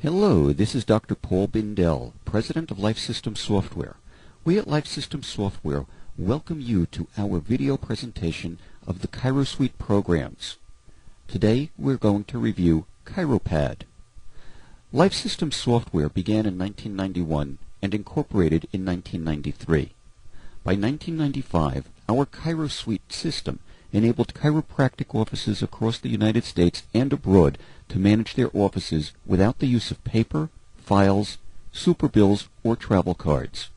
Hello, this is Dr. Paul Bindell, President of Life Systems Software. We at Life Systems Software welcome you to our video presentation of the ChiroSuite programs. Today we're going to review ChiroPad. Life Systems Software began in 1991 and incorporated in 1993. By 1995, our ChiroSuite system enabled chiropractic offices across the United States and abroad to manage their offices without the use of paper, files, superbills, or travel cards.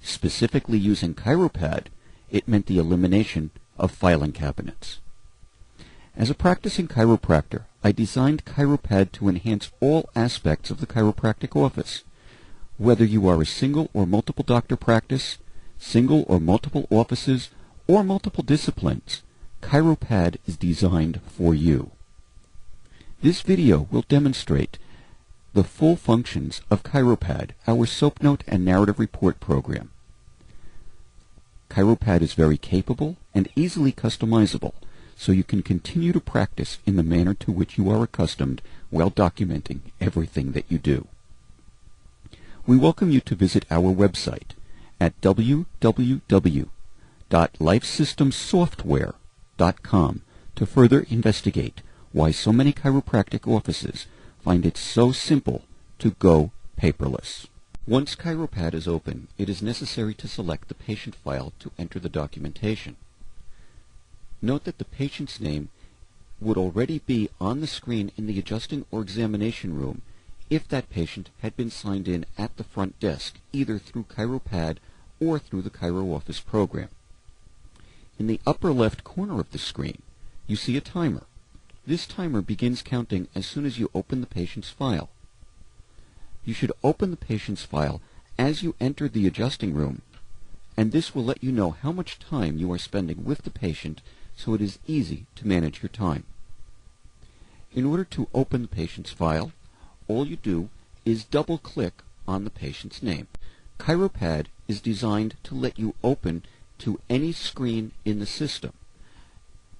Specifically using ChiroPad, it meant the elimination of filing cabinets. As a practicing chiropractor, I designed ChiroPad to enhance all aspects of the chiropractic office. Whether you are a single or multiple doctor practice, single or multiple offices, or multiple disciplines, ChiroPad is designed for you. This video will demonstrate the full functions of ChiroPad, our SOAP Note and Narrative Report program. ChiroPad is very capable and easily customizable, so you can continue to practice in the manner to which you are accustomed while documenting everything that you do. We welcome you to visit our website at www.lifesystemsoftware.com to further investigate why so many chiropractic offices find it so simple to go paperless. Once ChiroPad is open, it is necessary to select the patient file to enter the documentation. Note that the patient's name would already be on the screen in the adjusting or examination room if that patient had been signed in at the front desk, either through ChiroPad or through the ChiroOffice program. In the upper left corner of the screen, you see a timer. This timer begins counting as soon as you open the patient's file. You should open the patient's file as you enter the adjusting room, and this will let you know how much time you are spending with the patient, so it is easy to manage your time. In order to open the patient's file, all you do is double-click on the patient's name. ChiroPad is designed to let you open to any screen in the system.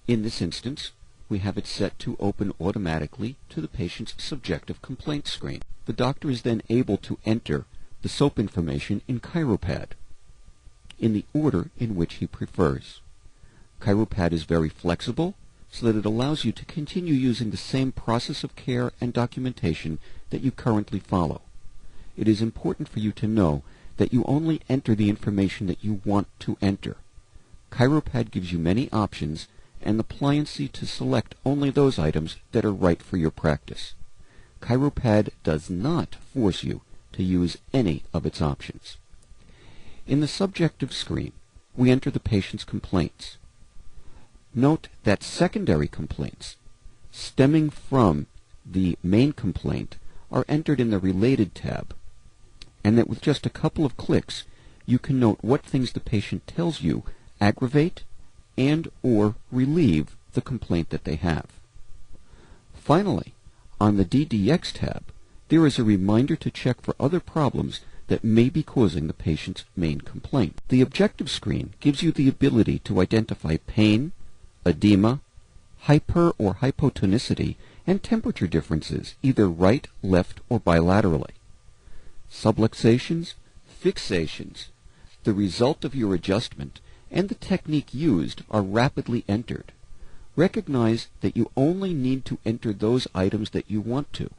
In this instance, we have it set to open automatically to the patient's subjective complaint screen. The doctor is then able to enter the SOAP information in ChiroPad in the order in which he prefers. ChiroPad is very flexible so that it allows you to continue using the same process of care and documentation that you currently follow. It is important for you to know that you only enter the information that you want to enter. ChiroPad gives you many options and the pliancy to select only those items that are right for your practice. ChiroPad does not force you to use any of its options. In the subjective screen, we enter the patient's complaints. Note that secondary complaints stemming from the main complaint are entered in the Related tab, and that with just a couple of clicks, you can note what things the patient tells you aggravate and or relieve the complaint that they have. Finally, on the DDX tab, there is a reminder to check for other problems that may be causing the patient's main complaint. The objective screen gives you the ability to identify pain, edema, hyper or hypotonicity, and temperature differences, either right, left, or bilaterally. Subluxations, fixations, the result of your adjustment, and the technique used are rapidly entered. Recognize that you only need to enter those items that you want to.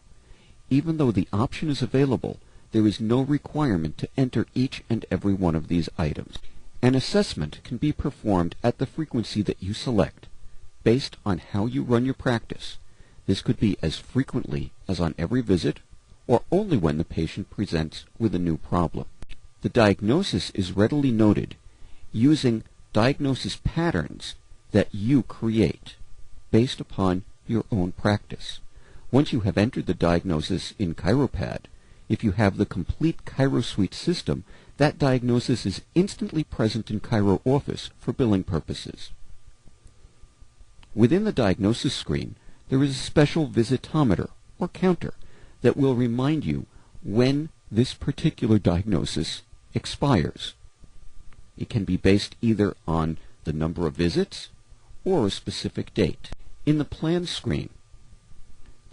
Even though the option is available, there is no requirement to enter each and every one of these items. An assessment can be performed at the frequency that you select, based on how you run your practice. This could be as frequently as on every visit, or only when the patient presents with a new problem. The diagnosis is readily noted using diagnosis patterns that you create based upon your own practice. Once you have entered the diagnosis in ChiroPad, if you have the complete ChiroSuite system, that diagnosis is instantly present in ChiroOffice for billing purposes. Within the diagnosis screen, there is a special visitometer or counter that will remind you when this particular diagnosis expires. It can be based either on the number of visits or a specific date. In the plan screen,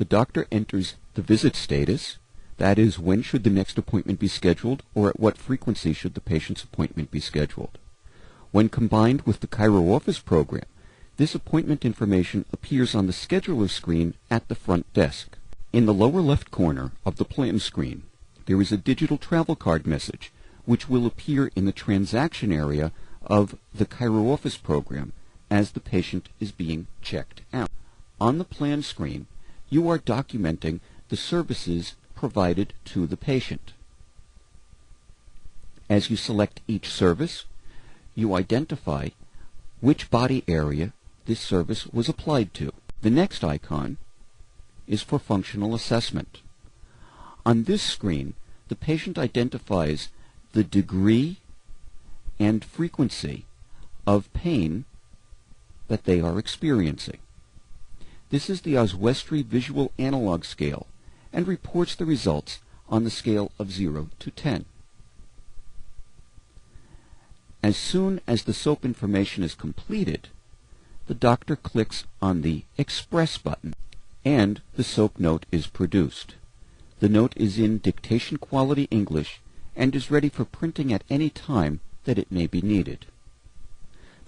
the doctor enters the visit status, that is, when should the next appointment be scheduled or at what frequency should the patient's appointment be scheduled. When combined with the Chiro Office program, this appointment information appears on the scheduler screen at the front desk. In the lower left corner of the plan screen, there is a digital travel card message, which will appear in the transaction area of the Chiro Office program as the patient is being checked out. On the plan screen, you are documenting the services provided to the patient. As you select each service, you identify which body area this service was applied to. The next icon is for functional assessment. On this screen, the patient identifies the degree and frequency of pain that they are experiencing. This is the Oswestry Visual Analog Scale and reports the results on the scale of 0 to 10. As soon as the SOAP information is completed, the doctor clicks on the Express button and the SOAP note is produced. The note is in dictation quality English and is ready for printing at any time that it may be needed.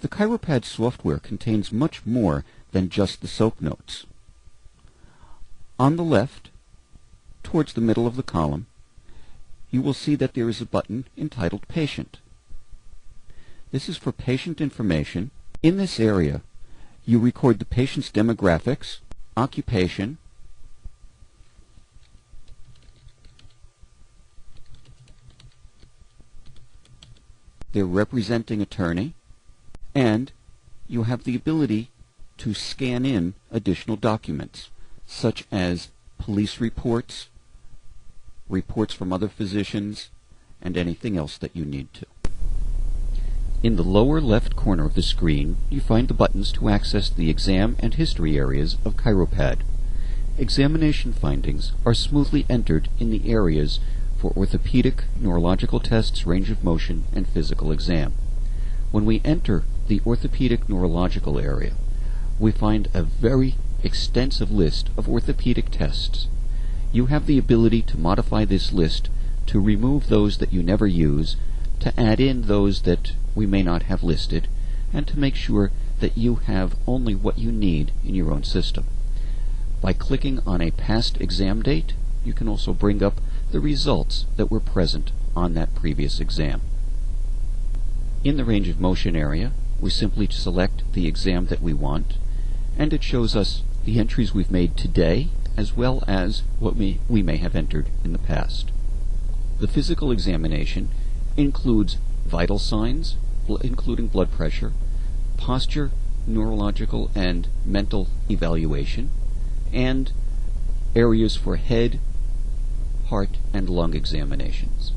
The ChiroPad software contains much more than just the SOAP notes. On the left, towards the middle of the column, you will see that there is a button entitled Patient. This is for patient information. In this area, you record the patient's demographics, occupation, their representing attorney, and you have the ability to scan in additional documents, such as police reports, reports from other physicians, and anything else that you need to. In the lower left corner of the screen, you find the buttons to access the exam and history areas of ChiroPad. Examination findings are smoothly entered in the areas for orthopedic, neurological tests, range of motion, and physical exam. When we enter the orthopedic neurological area, we find a very extensive list of orthopedic tests. You have the ability to modify this list to remove those that you never use, to add in those that we may not have listed, and to make sure that you have only what you need in your own system. By clicking on a past exam date, you can also bring up the results that were present on that previous exam. In the range of motion area, we simply select the exam that we want, and it shows us the entries we've made today as well as what we may have entered in the past. The physical examination includes vital signs, including blood pressure, posture, neurological and mental evaluation, and areas for head, heart, and lung examinations.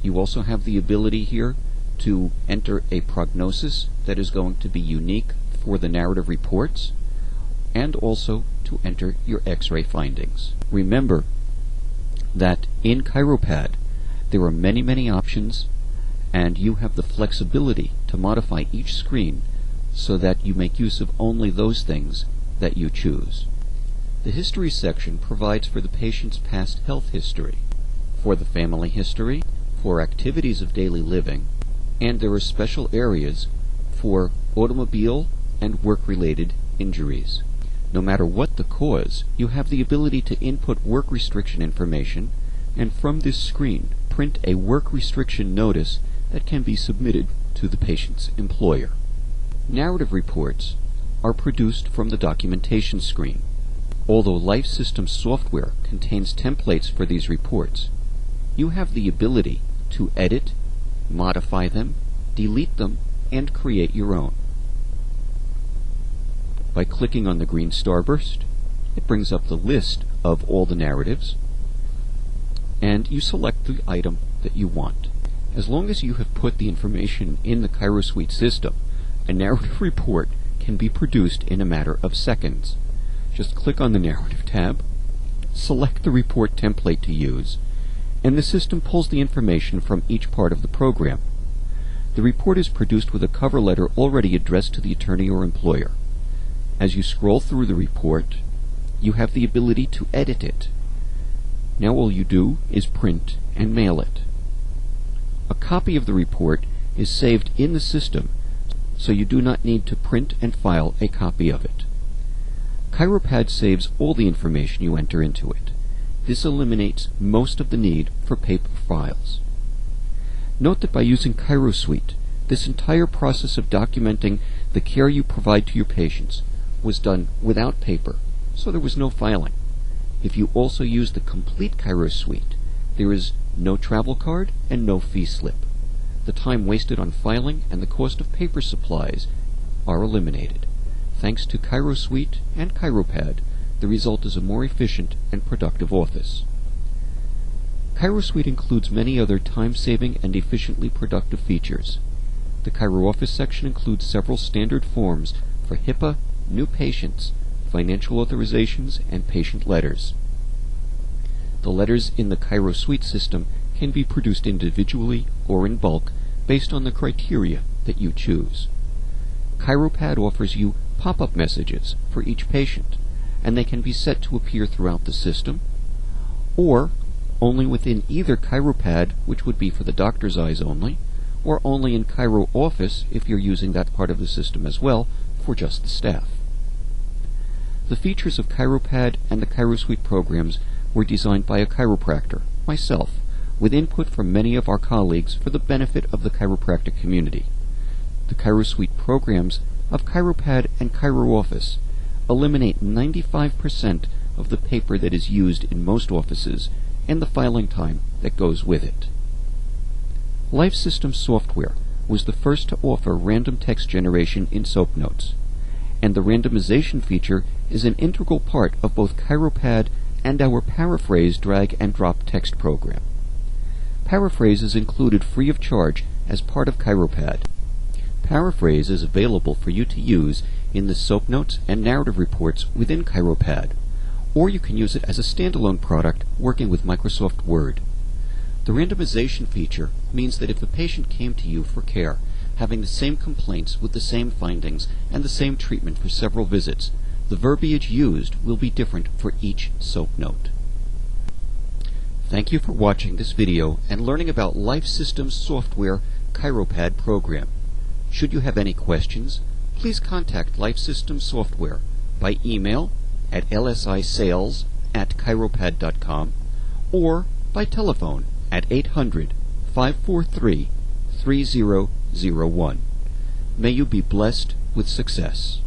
You also have the ability here to enter a prognosis that is going to be unique for the narrative reports, and also to enter your X-ray findings. Remember that in ChiroPad there are many, many options, and you have the flexibility to modify each screen so that you make use of only those things that you choose. The history section provides for the patient's past health history, for the family history, for activities of daily living, and there are special areas for automobile and work-related injuries. No matter what the cause, you have the ability to input work restriction information, and from this screen print a work restriction notice that can be submitted to the patient's employer. Narrative reports are produced from the documentation screen. Although Life Systems software contains templates for these reports, you have the ability to edit, modify them, delete them, and create your own. By clicking on the green starburst, it brings up the list of all the narratives, and you select the item that you want. As long as you have put the information in the ChiroSuite system, a narrative report can be produced in a matter of seconds. Just click on the Narrative tab, select the report template to use, and the system pulls the information from each part of the program. The report is produced with a cover letter already addressed to the attorney or employer. As you scroll through the report, you have the ability to edit it. Now all you do is print and mail it. A copy of the report is saved in the system, so you do not need to print and file a copy of it. ChiroPad saves all the information you enter into it. This eliminates most of the need for paper files. Note that by using ChiroSuite, this entire process of documenting the care you provide to your patients was done without paper, so there was no filing. If you also use the complete ChiroSuite, there is no travel card and no fee slip. The time wasted on filing and the cost of paper supplies are eliminated. Thanks to ChiroSuite and ChiroPad, the result is a more efficient and productive office. ChiroSuite includes many other time-saving and efficiently productive features. The ChiroOffice section includes several standard forms for HIPAA, new patients, financial authorizations, and patient letters. The letters in the ChiroSuite system can be produced individually or in bulk based on the criteria that you choose. ChiroPad offers you pop-up messages for each patient, and they can be set to appear throughout the system, or only within either ChiroPad, which would be for the doctor's eyes only, or only in ChiroOffice if you're using that part of the system as well for just the staff. The features of ChiroPad and the ChiroSuite programs were designed by a chiropractor, myself, with input from many of our colleagues for the benefit of the chiropractic community. The ChiroSuite programs of ChiroPad and ChiroOffice eliminate 95% of the paper that is used in most offices and the filing time that goes with it. Life System software was the first to offer random text generation in SOAP notes, and the randomization feature is an integral part of both ChiroPad and our Paraphrase drag and drop text program. Paraphrase is included free of charge as part of ChiroPad. Paraphrase is available for you to use in the SOAP notes and narrative reports within ChiroPad, or you can use it as a standalone product working with Microsoft Word. The randomization feature means that if a patient came to you for care, having the same complaints with the same findings and the same treatment for several visits, the verbiage used will be different for each SOAP note. Thank you for watching this video and learning about Life Systems Software ChiroPad program. Should you have any questions, please contact Life Systems Software by email at lsisales@chiropad.com or by telephone at 800-543-3001. May you be blessed with success.